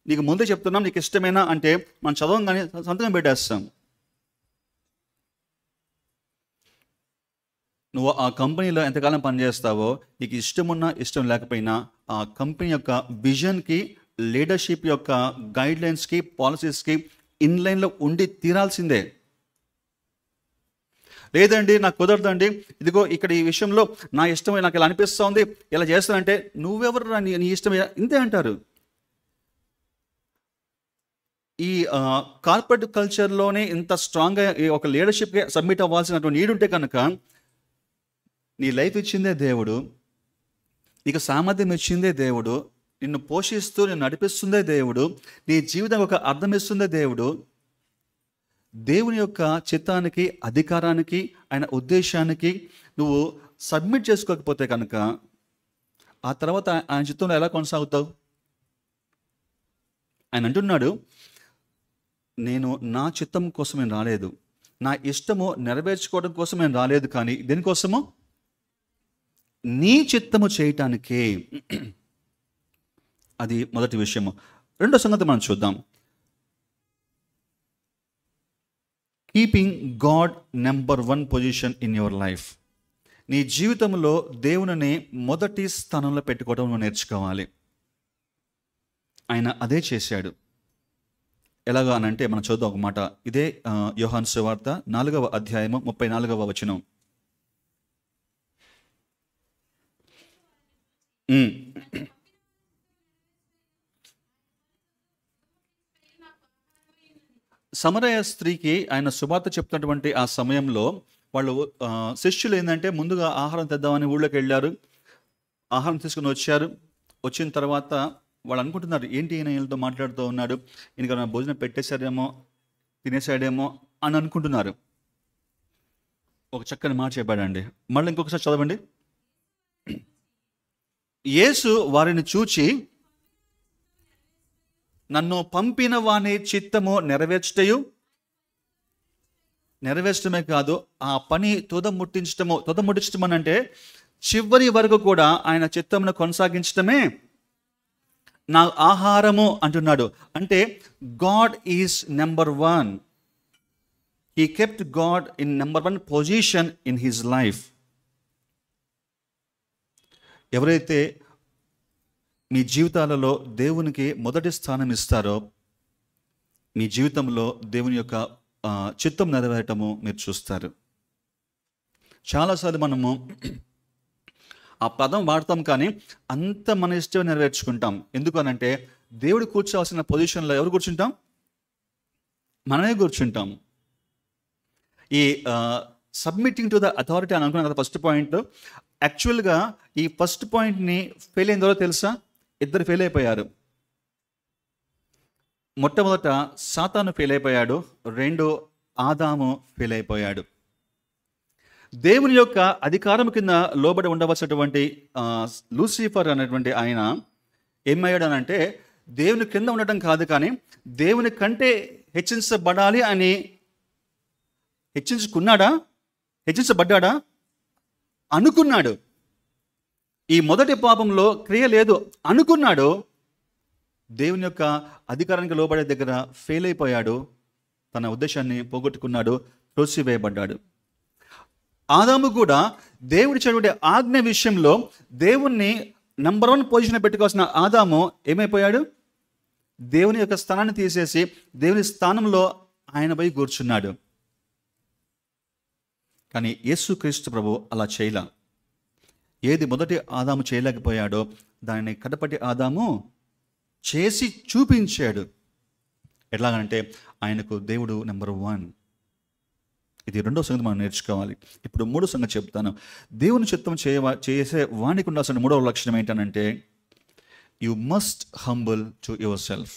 నీకు ముందే చెప్తున్నాం, నీకు ఇష్టమేనా అంటే మనం చదవంగానే సంతకం పెట్టేస్తాం. నువ్వు ఆ కంపెనీలో ఎంతకాలం పనిచేస్తావో, నీకు ఇష్టమున్నా ఇష్టం లేకపోయినా ఆ కంపెనీ యొక్క విజన్కి, లీడర్షిప్ యొక్క గైడ్లైన్స్కి, పాలసీస్కి ఇన్లైన్లో ఉండి తీరాల్సిందే. లేదండి నాకు కుదరదండి, ఇదిగో ఇక్కడ ఈ విషయంలో నా ఇష్టమే, నాకు ఇలా అనిపిస్తూ ఇలా చేస్తానంటే నువ్వెవరు నీ ఇష్టమే ఇంతే అంటారు. ఈ కార్పొరేట్ కల్చర్లోనే ఇంత స్ట్రాంగ్గా ఒక లీడర్షిప్కి సబ్మిట్ అవ్వాల్సినటువంటి నీడ్ ఉంటే కనుక, నీ లైఫ్ ఇచ్చిందే దేవుడు, నీకు సామర్థ్యం ఇచ్చిందే దేవుడు, నిన్ను పోషిస్తూ నిన్ను నడిపిస్తుందే దేవుడు, నీ జీవితం ఒక అర్థం ఇస్తుందే దేవుడు. దేవుని యొక్క చిత్తానికి, అధికారానికి, ఆయన ఉద్దేశానికి నువ్వు సబ్మిట్ చేసుకోకపోతే కనుక ఆ తర్వాత ఆయన చిత్తంలో ఎలా కొనసాగుతావు? ఆయన అంటున్నాడు, నేను నా చిత్తం కోసం నేను రాలేదు, నా ఇష్టము నెరవేర్చుకోవడం కోసం నేను రాలేదు, కానీ దేనికోసము? నీ చిత్తము చేయటానికే. అది మొదటి విషయము. రెండో సంగతి మనం చూద్దాం. Keeping God number 1 position in your life. నీ జీవితంలో దేవుని మొదటి స్థానంలో పెట్టుకోవడం నువ్వు నేర్చుకోవాలి. ఆయన అదే చేశాడు. ఎలాగా అనంటే మనం చూద్దాం ఒక మాట. ఇదే యోహాను సువార్త 4వ అధ్యాయము 34వ వచనం. సమరయ స్త్రీకి ఆయన సువార్త చెప్తున్నటువంటి ఆ సమయంలో వాళ్ళు శిష్యులు ఏంటంటే ముందుగా ఆహారం తెద్దామని ఊళ్ళోకి వెళ్ళారు. ఆహారం తీసుకుని వచ్చారు. వచ్చిన తర్వాత వాళ్ళు అనుకుంటున్నారు, ఏంటి ఈయన వీళ్ళతో మాట్లాడుతూ ఉన్నాడు, ఈయనకి భోజనం పెట్టేశాడేమో, తినేసాడేమో అని అనుకుంటున్నారు. ఒక చక్కని మాట చెప్పాడండి. మళ్ళీ ఇంకొకసారి చదవండి. యేసు వారిని చూచి, నన్ను పంపిన వాని చిత్తము నెరవేర్చడమే కాదు, ఆ పని తుదముట్టించడం అంటే చివరి వరకు కూడా ఆయన చిత్తమును కొనసాగించడమే నా ఆహారము అంటున్నాడు. అంటే God is number 1. He kept God in number 1 position in his life. ఎవరైతే మీ జీవితాలలో దేవునికి మొదటి స్థానం ఇస్తారో, మీ జీవితంలో దేవుని యొక్క చిత్తం నెరవేరటము మీరు చూస్తారు. చాలాసార్లు మనము ఆ పదం వాడతాం, కానీ అంత మన ఇష్టం నెరవేర్చుకుంటాం. ఎందుకు అనంటే దేవుడు కూర్చోవలసిన పొజిషన్లో ఎవరు కూర్చుంటాం? మనమే కూర్చుంటాం. ఈ సబ్మిటింగ్ టు ద అథారిటీ అని అనుకున్నాం కదా ఫస్ట్ పాయింట్. యాక్చువల్గా ఈ ఫస్ట్ పాయింట్ని ఫెయిల్ అయిందో తెలుసా? ఇద్దరు ఫెయిల్ అయిపోయారు. మొట్టమొదట సాతాను ఫెయిల్ అయిపోయాడు, రెండో ఆదాము ఫెయిల్ అయిపోయాడు. దేవుని యొక్క అధికారం కింద లోబడి ఉండవలసినటువంటి లూసిఫర్ అనేటువంటి ఆయన ఏమయ్యాడు అనంటే, దేవుని కింద ఉండటం కాదు, కానీ దేవుని కంటే హెచ్చించబడాలి అని హెచ్చించబడ్డాడా? అనుకున్నాడు. ఈ మొదటి పాపంలో క్రియ లేదు, అనుకున్నాడు. దేవుని యొక్క అధికారానికి లోబడే దగ్గర ఫెయిల్ అయిపోయాడు, తన ఉద్దేశాన్ని పోగొట్టుకున్నాడు, త్రోసివేయబడ్డాడు. ఆదాము కూడా దేవుడిచ్చినటువంటి ఆజ్ఞ విషయంలో దేవుణ్ణి నెంబర్ 1 పొజిషన్ పెట్టుకోవాల్సిన ఆదాము ఏమైపోయాడు? దేవుని యొక్క స్థానాన్ని తీసేసి దేవుని స్థానంలో ఆయన పోయి కూర్చున్నాడు. కానీ యేసుక్రీస్తు ప్రభు అలా చేయలా. ఏది మొదటి ఆదాము చేయలేకపోయాడో దానిని కడపటి ఆదాము చేసి చూపించాడు. ఎట్లాగంటే ఆయనకు దేవుడు నెంబర్ 1. ఇది రెండో సంగతి మనం నేర్చుకోవాలి. ఇప్పుడు మూడో సంగతి చెప్తాను. దేవుని చిత్తం చేసే వానికి ఉండాల్సిన మూడవ లక్షణం ఏంటనంటే, you must humble to your self.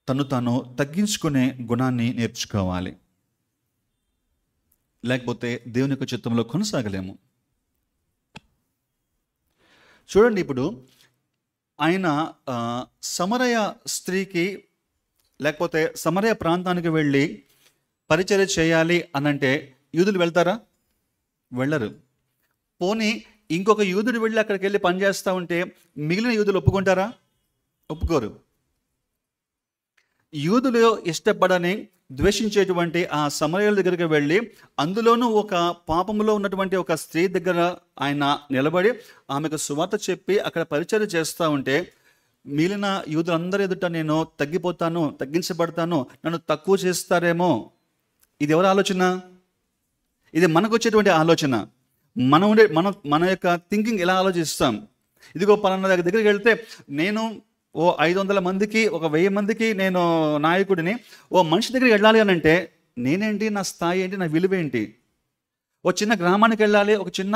తను తాను తగ్గించుకునే గుణాన్ని నేర్చుకోవాలి. లేకపోతే దేవుని యొక్క చిత్తంలో కొనసాగలేము. చూడండి, ఇప్పుడు ఆయన సమరయ స్త్రీకి లేకపోతే సమరయ ప్రాంతానికి వెళ్ళి పరిచర్య చేయాలి అనంటే యూదులు వెళ్తారా? వెళ్ళరు. పోనీ ఇంకొక యూదుడు వెళ్ళి అక్కడికి వెళ్ళి పనిచేస్తూ ఉంటే మిగిలిన యూదులు ఒప్పుకుంటారా? ఒప్పుకోరు. యూదులు ఇష్టపడని ద్వేషించేటువంటి ఆ సమరయుల దగ్గరికి వెళ్ళి, అందులోనూ ఒక పాపములో ఉన్నటువంటి ఒక స్త్రీ దగ్గర ఆయన నిలబడి ఆమెకు సువార్త చెప్పి అక్కడ పరిచర్య చేస్తూ ఉంటే, మిగిలిన యూదులందరి ఎదుట నేను తగ్గిపోతాను, తగ్గించబడతాను, నన్ను తక్కువ చేస్తారేమో. ఇది ఎవరి ఆలోచన? ఇది మనకు వచ్చేటువంటి ఆలోచన. మన యొక్క థింకింగ్ ఎలా ఆలోచిస్తాం? ఇదిగో పలానా దగ్గరికి వెళ్తే నేను 500 మందికి 1000 మందికి నేను నాయకుడిని, మనిషి దగ్గరికి వెళ్ళాలి అని అంటే నేనేంటి, నా స్థాయి ఏంటి, నా విలువ ఏంటి? చిన్న గ్రామానికి వెళ్ళాలి, ఒక చిన్న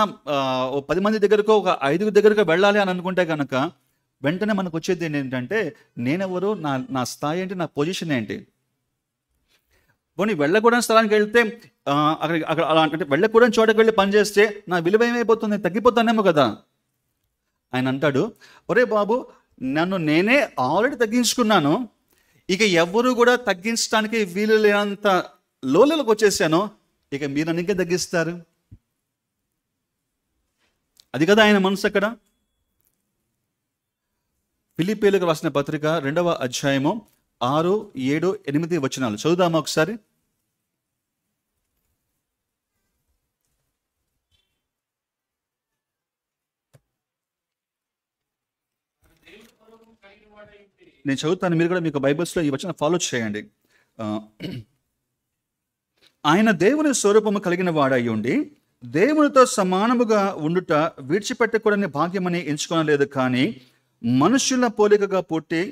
10 మంది దగ్గరకో 5 దగ్గరకో వెళ్ళాలి అని అనుకుంటే కనుక వెంటనే మనకు వచ్చేది ఏంటంటే నేనెవరు, నా స్థాయి ఏంటి, నా పొజిషన్ ఏంటి? పోనీ వెళ్ళకూడని స్థలానికి వెళ్తే అక్కడ అలా అంటే వెళ్ళకూడని చోటకి వెళ్ళి పనిచేస్తే నా విలువ ఏమైపోతుంది, తగ్గిపోతానేమో కదా. ఆయన అంటాడు, ఒరే బాబు, నన్ను నేనే ఆల్రెడీ తగ్గించుకున్నాను, ఇక ఎవరు కూడా తగ్గించడానికి వీలు లేనంత లోలలోకి వచ్చేసాను, ఇక మీరు నన్ను ఇంకా తగ్గిస్తారు? అది కదా ఆయన మనసు. అక్కడ ఫిలిప్పీయులకు రాసిన పత్రిక 2వ అధ్యాయము 6, 7, 8 వచనాలు చదువుదామా ఒకసారి? నేను చదువుతాను, మీరు కూడా మీకు బైబిల్స్లో ఈ వచనం ఫాలో చేయండి. ఆయన దేవుని స్వరూపము కలిగిన వాడై ఉండి దేవునితో సమానముగా ఉండుట విడిచిపెట్టకూడని భాగ్యమని ఎంచుకోనలేదు, కానీ మనుషుల పోలికగా పుట్టి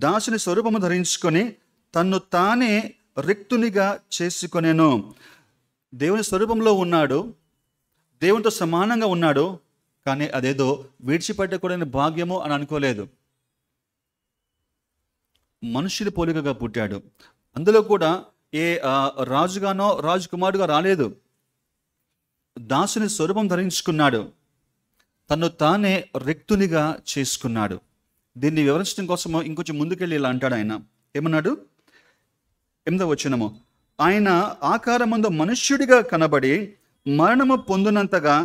దాసుని స్వరూపము ధరించుకొని తన్ను తానే రిక్తునిగా చేసుకొనెను. దేవుని స్వరూపంలో ఉన్నాడు, దేవునితో సమానంగా ఉన్నాడు, కానీ అదేదో విడిచిపెట్టకూడని భాగ్యము అని అనుకోలేదు. మనుషుల పోలికగా పుట్టాడు. అందులో కూడా ఏ రాజుగానో రాజకుమారుడుగా రాలేదు. దాసుని స్వరూపం ధరించుకున్నాడు, తను తానే రిక్తునిగా చేసుకున్నాడు. దీన్ని వివరించడం కోసము ఇంకొంచెం ముందుకెళ్ళి ఇలా అంటాడు ఆయన. ఏమన్నాడు? 8వ వచనము, ఆయన ఆకారమందు మనుష్యుడిగా కనబడి మరణము పొందినంతగా,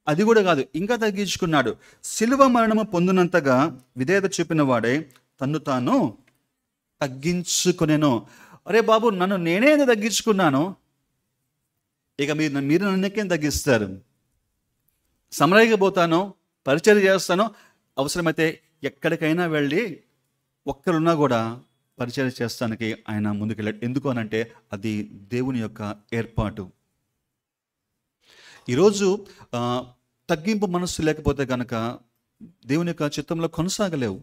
అది కూడా కాదు, ఇంకా తగ్గించుకున్నాడు, సిలువ మరణము పొందినంతగా విధేయత చూపిన వాడే తన్ను తాను తగ్గించుకునేను. అరే బాబు, నన్ను నేనే తగ్గించుకున్నాను, ఇక మీరు నన్నకేం తగ్గిస్తారు? సమరయ్యకి పోతాను, పరిచర్య చేస్తాను, అవసరమైతే ఎక్కడికైనా వెళ్ళి ఒక్కరున్నా కూడా పరిచర్య చేస్తానికి ఆయన ముందుకెళ్ళాడు. ఎందుకు అనంటే అది దేవుని యొక్క ఏర్పాటు. ఈరోజు తగ్గింపు మనస్సు లేకపోతే కనుక దేవుని యొక్క చిత్తంలో కొనసాగలేవు,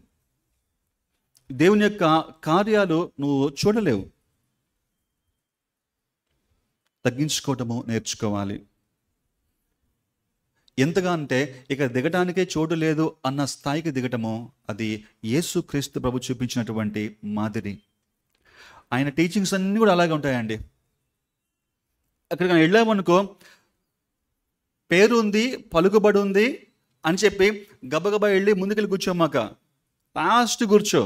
దేవుని యొక్క కార్యాలు నువ్వు చూడలేవు. తగ్గించుకోవటము నేర్చుకోవాలి. ఎంతగా అంటే ఇక దిగటానికే చోటు లేదు అన్న స్థాయికి దిగటము, అది యేసుక్రీస్తు ప్రభు చూపించినటువంటి మాదిరి. ఆయన టీచింగ్స్ అన్నీ కూడా అలాగే ఉంటాయండి. అక్కడికి వెళ్ళామనుకో, పేరు ఉంది, పలుకుబడి ఉంది అని చెప్పి గబగబా వెళ్ళి ముందుకెళ్ళి కూర్చోమాక, లాస్ట్ కూర్చో.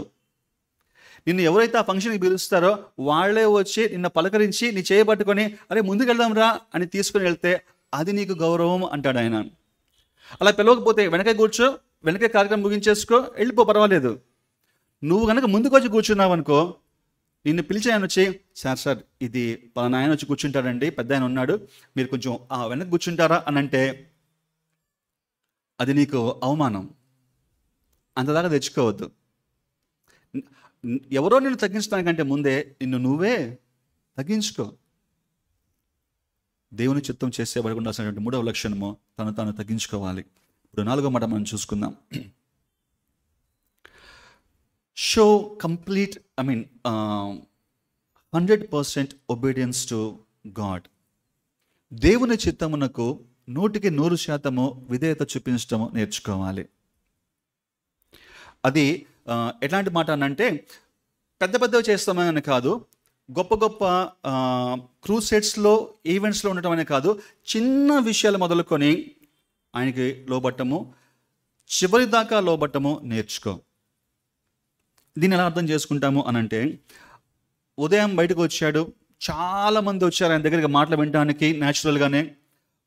నిన్ను ఎవరైతే ఆ ఫంక్షన్కి పిలుస్తారో వాళ్ళే వచ్చి నిన్ను పలకరించి నీ చేయబట్టుకొని అరే ముందుకెళ్దాం రా అని తీసుకుని వెళ్తే అది నీకు గౌరవం అంటాడు ఆయన. అలా పిలవకపోతే వెనకే కూర్చో, వెనకే కార్యక్రమం ముగించేసుకో, వెళ్ళిపో, పర్వాలేదు. నువ్వు కనుక ముందుకు వచ్చి కూర్చున్నావు అనుకో, నిన్ను పిలిచి ఆయన వచ్చి, సార్ ఇది పలానా ఆయన వచ్చి కూర్చుంటాడండి, పెద్ద ఆయన ఉన్నాడు, మీరు కొంచెం వెనక కూర్చుంటారా అని అంటే అది నీకు అవమానం. అంతదాకా తెచ్చుకోవద్దు. ఎవరో నిన్ను తగ్గించడానికంటే ముందే నిన్ను నువ్వే తగ్గించుకో. దేవుని చిత్తం చేసేవాడు ఉండాల్సినటువంటి 3వ లక్షణము తను తాను తగ్గించుకోవాలి. ఇప్పుడు 4వ మాట మనం చూసుకుందాం. Show complete 100% obedience to God. దేవుని చిత్తమునకు 100% విధేయత చూపించడము నేర్చుకోవాలి. అది ఎట్లాంటి మాట అనంటే పెద్ద పెద్దవి చేస్తామని కాదు, గొప్ప గొప్ప క్రూసైడ్స్లో ఈవెంట్స్లో ఉండటం అనే కాదు, చిన్న విషయాలు మొదలుకొని ఆయనకి లోబట్టము, చివరి దాకా లోబట్టము నేర్చుకో. దీన్ని ఎలా అర్థం చేసుకుంటాము అనంటే, ఉదయం బయటకు వచ్చాడు, చాలామంది వచ్చారు ఆయన దగ్గరికి మాటలు వినడానికి న్యాచురల్గానే.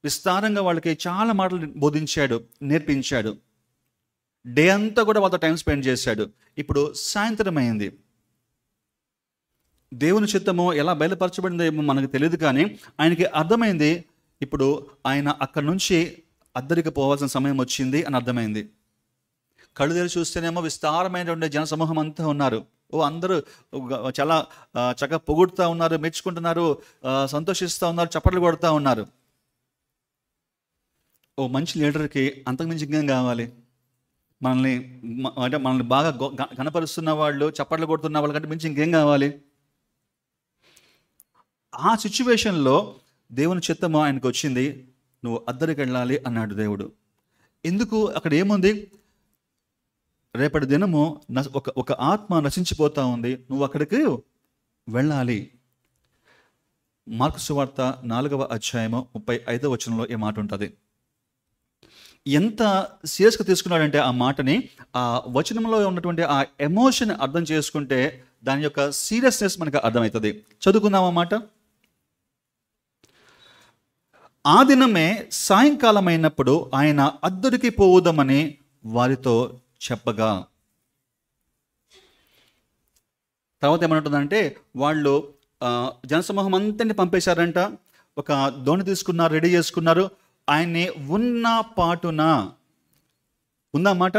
విస్తారంగా వాళ్ళకి చాలా మాటలు బోధించాడు, నేర్పించాడు. డే అంతా కూడా వాళ్ళతో టైం స్పెండ్ చేశాడు. ఇప్పుడు సాయంత్రం అయింది. దేవుని చిత్తము ఎలా బయలుపరచబడిందో ఏమో మనకు తెలియదు, కానీ ఆయనకి అర్థమైంది ఇప్పుడు ఆయన అక్కడి నుంచి అద్దరికి పోవాల్సిన సమయం వచ్చింది అని అర్థమైంది. కళ్ళు తెరిచి చూస్తేనేమో విస్తారమైనటువంటి జనసమూహం అంతా ఉన్నారు. అందరూ చాలా చక్కగా పొగుడుతూ ఉన్నారు, మెచ్చుకుంటున్నారు, సంతోషిస్తూ ఉన్నారు, చప్పట్లు కొడుతూ ఉన్నారు. మంచి లీడర్కి అంతకుమించి ఇంకేం కావాలి? మనల్ని బాగా కనపరుస్తున్న వాళ్ళు, చప్పట్లు కొడుతున్న వాళ్ళకంటే మించి ఇంకేం కావాలి? ఆ సిచ్యువేషన్లో దేవుని చిత్తము ఆయనకు వచ్చింది, నువ్వు అద్దరికి వెళ్ళాలి అన్నాడు దేవుడు. ఎందుకు? అక్కడ ఏముంది? రేపటి దినము ఒక ఆత్మ నశించిపోతూ ఉంది, నువ్వు అక్కడికి వెళ్ళాలి. మార్కు సువార్త 4వ అధ్యాయము 35వ వచనంలో ఈ మాట ఉంటుంది. ఎంత సీరియస్గా తీసుకున్నాడంటే ఆ మాటని, ఆ వచనంలో ఉన్నటువంటి ఆ ఎమోషన్ అర్థం చేసుకుంటే దాని యొక్క సీరియస్నెస్ మనకు అర్థమవుతుంది. చదువుకుందాం ఆ మాట. ఆ దినమే సాయంకాలం అయినప్పుడు ఆయన అద్దరికి పోవుదామని వారితో చెప్పగా. తర్వాత ఏమంటుందంటే, వాళ్ళు జనసమూహం అంతని పంపేశారంట. ఒక దోణి తీసుకున్నారు, రెడీ చేసుకున్నారు. ఆయన్ని ఉన్న పాటున, ఉందన్నమాట.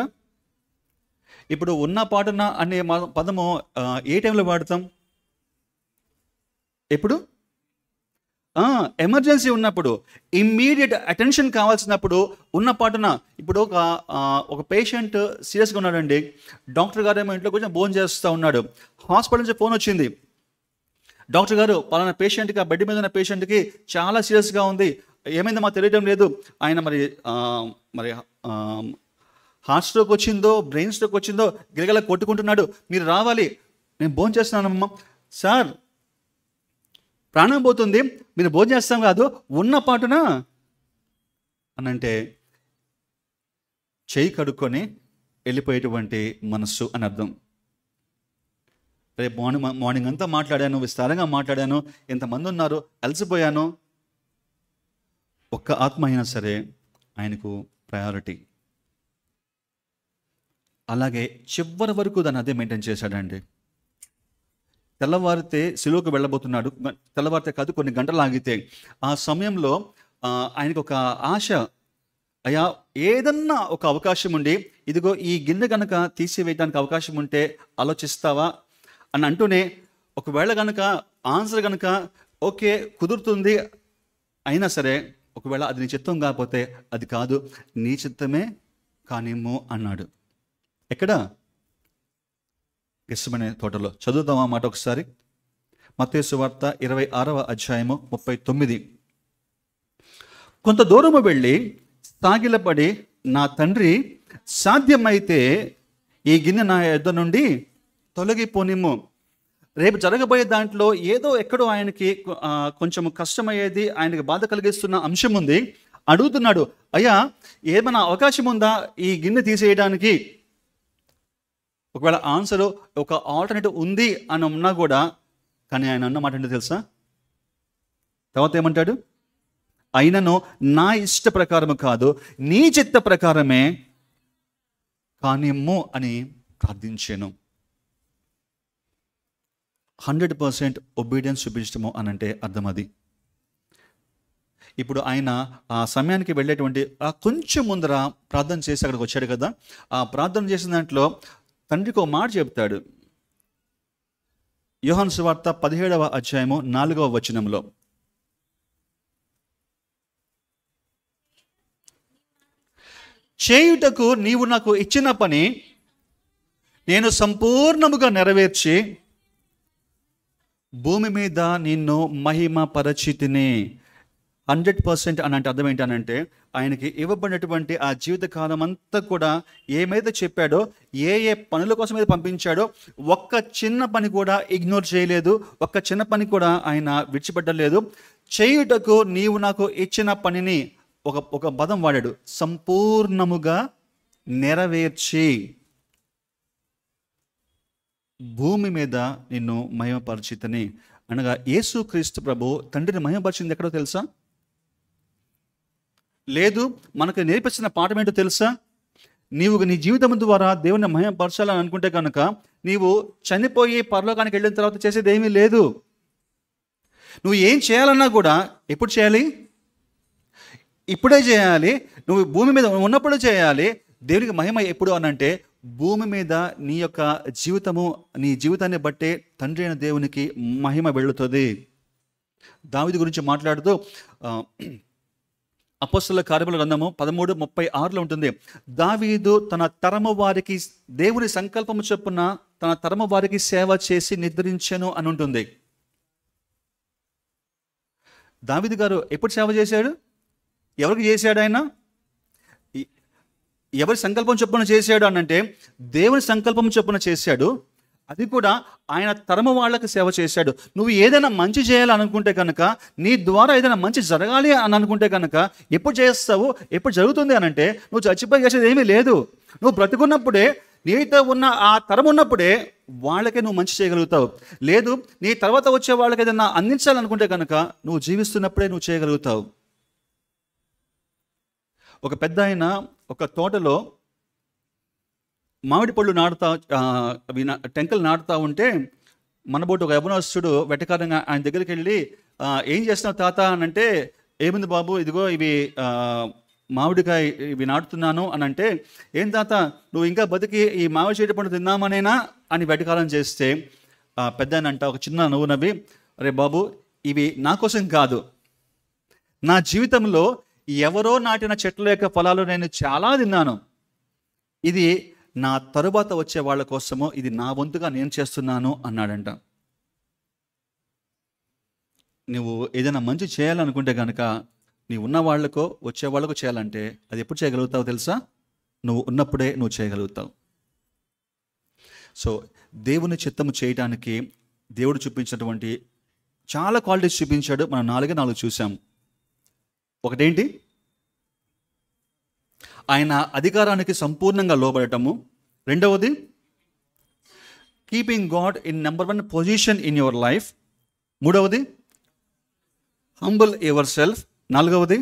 ఇప్పుడు ఉన్న పాటున అనే పదము ఏ టైంలో వాడతాం? ఎప్పుడు? ఎమర్జెన్సీ ఉన్నప్పుడు, ఇమ్మీడియట్ అటెన్షన్ కావాల్సినప్పుడు ఉన్న పాటున. ఇప్పుడు ఒక పేషెంట్ సీరియస్గా ఉన్నాడండి. డాక్టర్ గారు ఏమో ఇంట్లో కొంచెం భోజనం చేస్తూ ఉన్నాడు. హాస్పిటల్ నుంచి ఫోన్ వచ్చింది, డాక్టర్ గారు పలానా పేషెంట్కి, ఆ బెడ్ మీద ఉన్న పేషెంట్కి చాలా సీరియస్గా ఉంది, ఏమైందో మాకు తెలియడం లేదు, ఆయన మరి హార్ట్ స్ట్రోక్ వచ్చిందో బ్రెయిన్ స్ట్రోక్ వచ్చిందో గిలగల కొట్టుకుంటున్నాడు, మీరు రావాలి. నేను భోజనం చేస్తున్నానమ్మా. సార్, ప్రాణం పోతుంది, మీరు భోజనం చేస్తాం కాదు, ఉన్న పాటున అనంటే చేయి కడుక్కొని వెళ్ళిపోయేటువంటి మనస్సు అని అర్థం. రేపు మార్నింగ్ అంతా మాట్లాడాను, విస్తారంగా మాట్లాడాను, ఎంతమంది ఉన్నారు, అలసిపోయాను. ఒక్క ఆత్మ అయినా సరే ఆయనకు ప్రయారిటీ. అలాగే చివరి వరకు దాన్ని అదే మెయింటైన్ చేశాడండి. తెల్లవారితే సిలువకు వెళ్ళబోతున్నాడు. తెల్లవారితే కాదు, కొన్ని గంటలు ఆగితే. ఆ సమయంలో ఆయనకు ఒక ఆశ, అయ్యా ఏదన్నా ఒక అవకాశం ఉండి, ఇదిగో ఈ గిన్నె కనుక తీసివేయడానికి అవకాశం ఉంటే ఆలోచిస్తావా అని అంటూనే, ఒకవేళ కనుక ఆన్సర్ కనుక ఓకే కుదురుతుంది అయినా సరే, ఒకవేళ అది నీ చిత్తం కాకపోతే, అది కాదు, నీ చిత్తమే కానిమ్ము అన్నాడు. ఎక్కడ? గెత్సెమనే తోటలో. చదువుతాం ఆ మాట ఒకసారి. మత్తయి సువార్త 26వ అధ్యాయము 39. కొంత దూరము వెళ్ళి సాగిలపడి, నా తండ్రి, సాధ్యమైతే ఈ గిన్నె నా యొద్ద నుండి తొలగిపోనిమ్ము. రేపు జరగబోయే దాంట్లో ఏదో ఎక్కడో ఆయనకి కొంచెం కష్టమయ్యేది, ఆయనకి బాధ కలిగిస్తున్న అంశం ఉంది. అడుగుతున్నాడు, అయ్యా ఏమైనా అవకాశం ఉందా ఈ గిన్నె తీసేయడానికి? ఒకవేళ ఆన్సర్ ఒక ఆల్టర్నేటివ్ ఉంది అని ఉన్నా కూడా, కానీ ఆయన అన్న మాట ఏంటో తెలుసా? తర్వాత ఏమంటాడు? అయినను నా ఇష్ట ప్రకారము కాదు, నీ చిత్త ప్రకారమే కానిమ్ము అని ప్రార్థించాను. 100% ఒబీడియన్స్ చూపించడము అని అంటే అర్థం అది. ఇప్పుడు ఆయన ఆ సమయానికి వెళ్ళేటువంటి కొంచెం ముందర ప్రార్థన చేసి అక్కడికి వచ్చాడు కదా. ఆ ప్రార్థన చేసిన దాంట్లో తండ్రికి ఒక మాట చెప్తాడు. యోహాను సువార్త 17వ అధ్యాయము 4వ వచనంలో, చేయుటకు నీవు నాకు ఇచ్చిన పని నేను సంపూర్ణముగా నెరవేర్చి భూమి మీద నిన్ను మహిమ పరచితిని. 100% అని అంటే అర్థం ఏంటనంటే, ఆయనకి ఇవ్వబడినటువంటి ఆ జీవితకాలం అంతా కూడా ఏమైతే చెప్పాడో, ఏ పనుల కోసం అయితే పంపించాడో, ఒక్క చిన్న పని కూడా ఇగ్నోర్ చేయలేదు, ఒక్క చిన్న పని కూడా ఆయన విడిచిపెట్టలేదు. చేయుటకు నీవు నాకు ఇచ్చిన పనిని ఒక పదం వాడాడు, సంపూర్ణముగా నెరవేర్చి భూమి మీద నిన్ను మహిమపరిచితిని. అనగా యేసుక్రీస్తు ప్రభు తండ్రిని మహిమపరిచింది ఎక్కడో తెలుసా? లేదు, మనకు నేర్పించిన పాఠం ఏంటో తెలుసా? నీవు నీ జీవితం ద్వారా దేవుని మహిమపరచాలని అనుకుంటే కనుక నీవు చనిపోయి పరలోకానికి వెళ్ళిన తర్వాత చేసేది ఏమీ లేదు. నువ్వు ఏం చేయాలన్నా కూడా ఎప్పుడు చేయాలి? ఇప్పుడే చేయాలి. నువ్వు భూమి మీద ఉన్నప్పుడు చేయాలి. దేవునికి మహిమ ఎప్పుడు అనంటే భూమి మీద నీ యొక్క జీవితము, నీ జీవితాన్ని బట్టే తండ్రి అయిన దేవునికి మహిమ వెళుతుంది. దావీదు గురించి మాట్లాడుతూ అపోస్తలుల కార్యముల గ్రంథము 13:36 ఉంటుంది. దావీదు తన తరము వారికి దేవుని సంకల్పము చొప్పున తన తరము వారికి సేవ చేసి నిద్రించెను అని ఉంటుంది. దావీదు గారు ఎప్పుడు సేవ చేశాడు? ఎవరికి చేశాడు? ఆయన ఎవరి సంకల్పం చొప్పున చేశాడు అనంటే దేవుని సంకల్పం చొప్పున చేశాడు. అది కూడా ఆయన తరము వాళ్ళకి సేవ చేశాడు. నువ్వు ఏదైనా మంచి చేయాలనుకుంటే కనుక, నీ ద్వారా ఏదైనా మంచి జరగాలి అని అనుకుంటే కనుక ఎప్పుడు చేస్తావు? ఎప్పుడు జరుగుతుంది అనంటే నువ్వు చచ్చిపోయి చేసేది ఏమీ లేదు. నువ్వు బ్రతుకున్నప్పుడే, నీతో ఉన్న ఆ తరం ఉన్నప్పుడే వాళ్ళకే నువ్వు మంచి చేయగలుగుతావు. లేదు, నీ తర్వాత వచ్చే వాళ్ళకి ఏదైనా అందించాలనుకుంటే కనుక నువ్వు జీవిస్తున్నప్పుడే నువ్వు చేయగలుగుతావు. ఒక పెద్ద ఆయన ఒక తోటలో మామిడి పళ్ళు నాటుతా, టెంకలు నాటుతూ ఉంటే మనబోటి ఒక యవనస్తుడు వెటకారంగా ఆయన దగ్గరికి వెళ్ళి, ఏం చేస్తున్నావు తాత అని అంటే, ఏముంది బాబు, ఇదిగో ఇవి మామిడికాయ ఇవి నాటుతున్నాను అని అంటే, ఏం తాత నువ్వు ఇంకా బతికి ఈ మామిడి చెట్టు పండు తిందామనేనా అని వెటకారం చేస్తే పెద్ద ఆయన అంట ఒక చిన్న నవ్వు నవ్వి, అరే బాబు, ఇవి నా కోసం కాదు, నా జీవితంలో ఎవరో నాటిన చెట్ల యొక్క ఫలాలు నేను చాలా తిన్నాను. ఇది నా తరువాత వచ్చే వాళ్ళ కోసమో, ఇది నా వంతుగా నేను చేస్తున్నాను అన్నాడంట. నువ్వు ఏదైనా మంచి చేయాలనుకుంటే కనుక నీ ఉన్న వాళ్ళకో వచ్చే వాళ్ళకో చేయాలంటే అది ఎప్పుడు చేయగలుగుతావు తెలుసా? నువ్వు ఉన్నప్పుడే నువ్వు చేయగలుగుతావు. సో దేవుని చిత్తము చేయడానికి దేవుడు చూపించినటువంటి చాలా క్వాలిటీస్ చూపించాడు. మనం 4 చూసాం. ఒకటేంటి? ఆయన అధికారానికి సంపూర్ణంగా లోబడటము. రెండవది, keeping God in number 1 position in your life. మూడవది, హంబుల్ యువర్ సెల్ఫ్. నాలుగవది,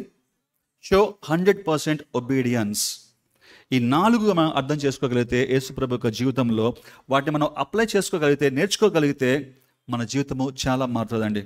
షో 100% ఒబీడియన్స్. ఈ 4 మనం అర్థం చేసుకోగలిగితే యేసుప్రభు యొక్క జీవితంలో వాటిని మనం అప్లై చేసుకోగలిగితే, నేర్చుకోగలిగితే మన జీవితము చాలా మారుతుందండి.